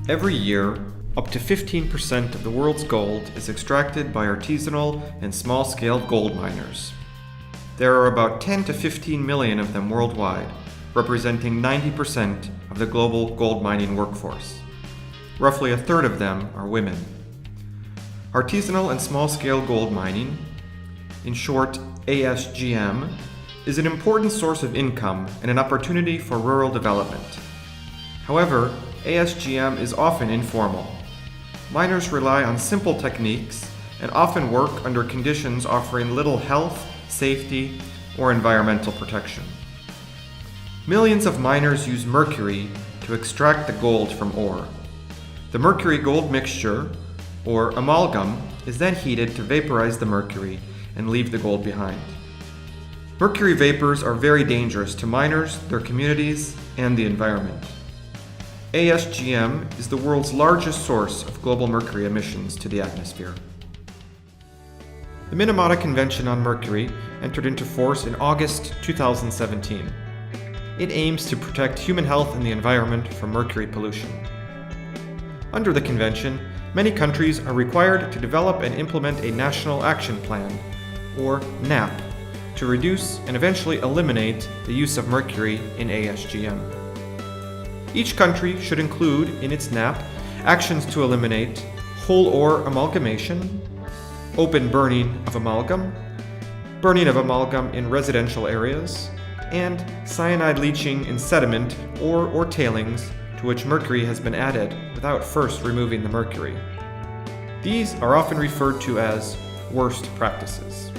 Every year, up to 15% of the world's gold is extracted by artisanal and small-scale gold miners. There are about 10 to 15 million of them worldwide, representing 90% of the global gold mining workforce. Roughly a third of them are women. Artisanal and small-scale gold mining, in short ASGM, is an important source of income and an opportunity for rural development. However, ASGM is often informal. Miners rely on simple techniques and often work under conditions offering little health, safety, or environmental protection. Millions of miners use mercury to extract the gold from ore. The mercury-gold mixture, or amalgam, is then heated to vaporize the mercury and leave the gold behind. Mercury vapors are very dangerous to miners, their communities, and the environment. ASGM is the world's largest source of global mercury emissions to the atmosphere. The Minamata Convention on Mercury entered into force in August 2017. It aims to protect human health and the environment from mercury pollution. Under the convention, many countries are required to develop and implement a National Action Plan, or NAP, to reduce and eventually eliminate the use of mercury in ASGM. Each country should include in its NAP actions to eliminate whole ore amalgamation, open burning of amalgam in residential areas, and cyanide leaching in sediment or tailings to which mercury has been added without first removing the mercury. These are often referred to as worst practices.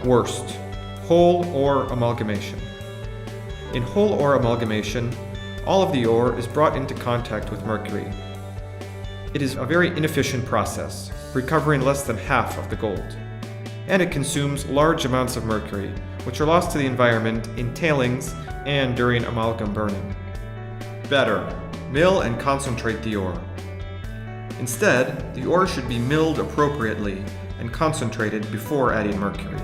Worst, whole ore amalgamation. In whole ore amalgamation, all of the ore is brought into contact with mercury. It is a very inefficient process, recovering less than half of the gold. And it consumes large amounts of mercury, which are lost to the environment in tailings and during amalgam burning. Better, mill and concentrate the ore. Instead, the ore should be milled appropriately and concentrated before adding mercury.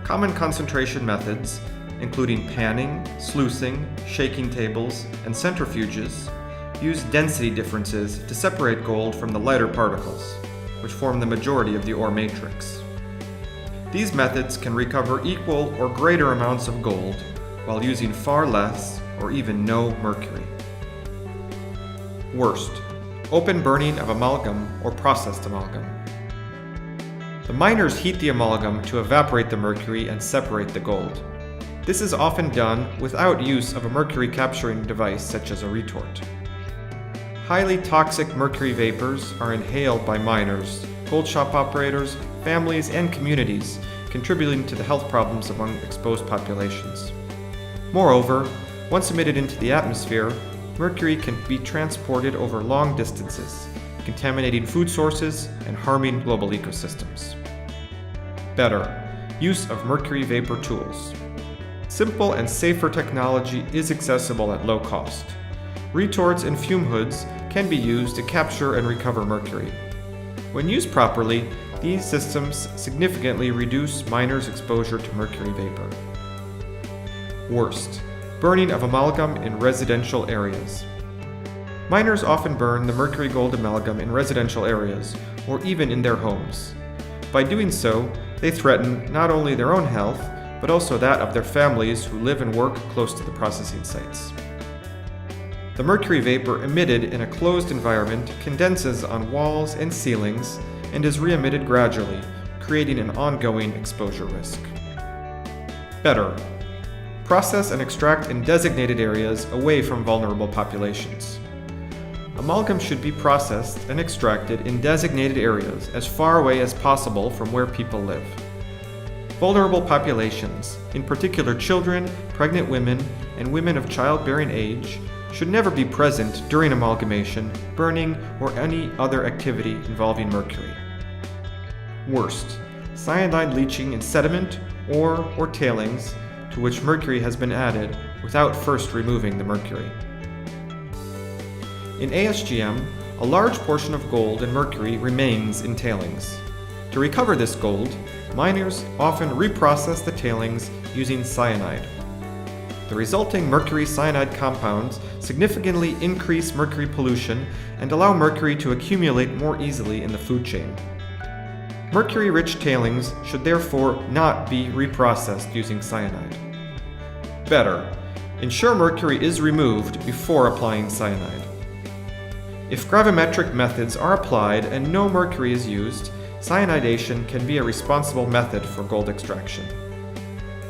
Common concentration methods, including panning, sluicing, shaking tables, and centrifuges, use density differences to separate gold from the lighter particles, which form the majority of the ore matrix. These methods can recover equal or greater amounts of gold while using far less or even no mercury. Worst, open burning of amalgam or processed amalgam. The miners heat the amalgam to evaporate the mercury and separate the gold. This is often done without use of a mercury capturing device such as a retort. Highly toxic mercury vapors are inhaled by miners, gold shop operators, families, and communities, contributing to the health problems among exposed populations. Moreover, once emitted into the atmosphere, mercury can be transported over long distances, contaminating food sources and harming global ecosystems. Better, use of mercury vapor tools. Simple and safer technology is accessible at low cost. Retorts and fume hoods can be used to capture and recover mercury. When used properly, these systems significantly reduce miners' exposure to mercury vapor. Worst, burning of amalgam in residential areas. Miners often burn the mercury-gold amalgam in residential areas, or even in their homes. By doing so, they threaten not only their own health, but also that of their families who live and work close to the processing sites. The mercury vapor emitted in a closed environment condenses on walls and ceilings and is re-emitted gradually, creating an ongoing exposure risk. Better, process and extract in designated areas away from vulnerable populations. Amalgam should be processed and extracted in designated areas as far away as possible from where people live. Vulnerable populations, in particular children, pregnant women, and women of childbearing age, should never be present during amalgamation, burning, or any other activity involving mercury. Worst, cyanide leaching in sediment or tailings to which mercury has been added without first removing the mercury. In ASGM, a large portion of gold and mercury remains in tailings. To recover this gold, miners often reprocess the tailings using cyanide. The resulting mercury cyanide compounds significantly increase mercury pollution and allow mercury to accumulate more easily in the food chain. Mercury-rich tailings should therefore not be reprocessed using cyanide. Better, ensure mercury is removed before applying cyanide. If gravimetric methods are applied and no mercury is used, cyanidation can be a responsible method for gold extraction.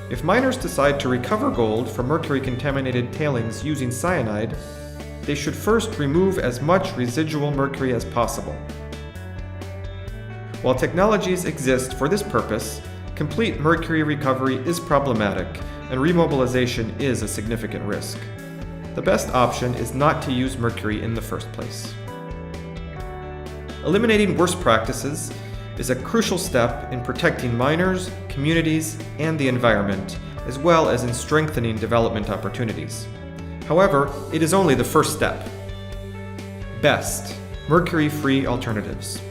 If miners decide to recover gold from mercury-contaminated tailings using cyanide, they should first remove as much residual mercury as possible. While technologies exist for this purpose, complete mercury recovery is problematic, and remobilization is a significant risk. The best option is not to use mercury in the first place. Eliminating worst practices is a crucial step in protecting miners, communities, and the environment, as well as in strengthening development opportunities. However, it is only the first step. Best, mercury-free alternatives.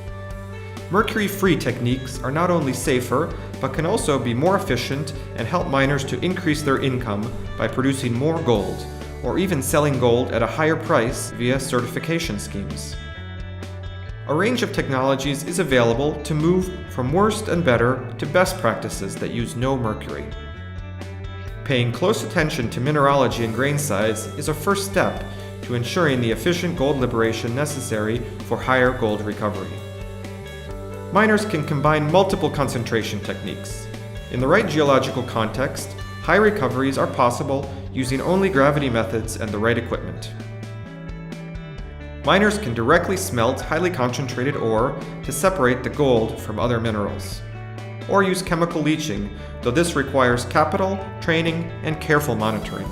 Mercury-free techniques are not only safer, but can also be more efficient and help miners to increase their income by producing more gold, or even selling gold at a higher price via certification schemes. A range of technologies is available to move from worst and better to best practices that use no mercury. Paying close attention to mineralogy and grain size is a first step to ensuring the efficient gold liberation necessary for higher gold recovery. Miners can combine multiple concentration techniques. In the right geological context, high recoveries are possible using only gravity methods and the right equipment. Miners can directly smelt highly concentrated ore to separate the gold from other minerals, or use chemical leaching, though this requires capital, training, and careful monitoring.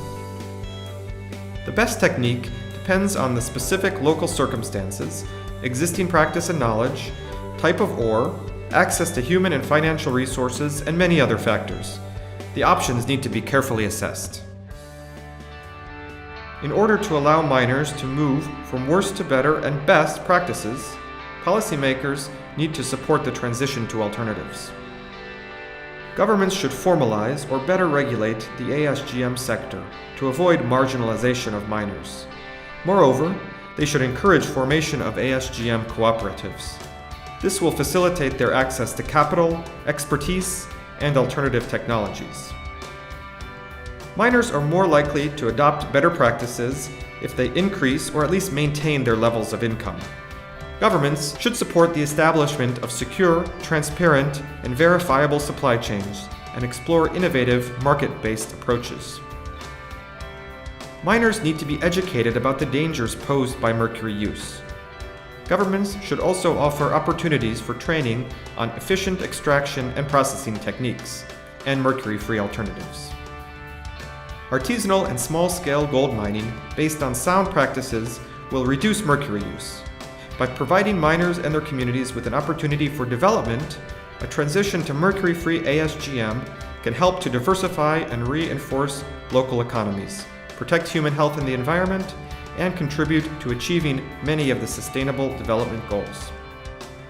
The best technique depends on the specific local circumstances, existing practice and knowledge, type of ore, access to human and financial resources, and many other factors. The options need to be carefully assessed. In order to allow miners to move from worst to better and best practices, policymakers need to support the transition to alternatives. Governments should formalize or better regulate the ASGM sector to avoid marginalization of miners. Moreover, they should encourage formation of ASGM cooperatives. This will facilitate their access to capital, expertise, and alternative technologies. Miners are more likely to adopt better practices if they increase or at least maintain their levels of income. Governments should support the establishment of secure, transparent, and verifiable supply chains and explore innovative, market-based approaches. Miners need to be educated about the dangers posed by mercury use. Governments should also offer opportunities for training on efficient extraction and processing techniques and mercury-free alternatives. Artisanal and small-scale gold mining based on sound practices will reduce mercury use. By providing miners and their communities with an opportunity for development, a transition to mercury-free ASGM can help to diversify and reinforce local economies, protect human health and the environment, and contribute to achieving many of the Sustainable Development Goals.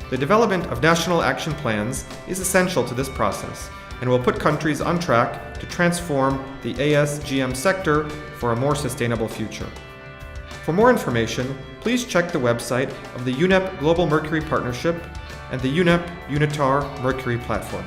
The development of national action plans is essential to this process and will put countries on track to transform the ASGM sector for a more sustainable future. For more information, please check the website of the UNEP Global Mercury Partnership and the UNEP UNITAR Mercury Platform.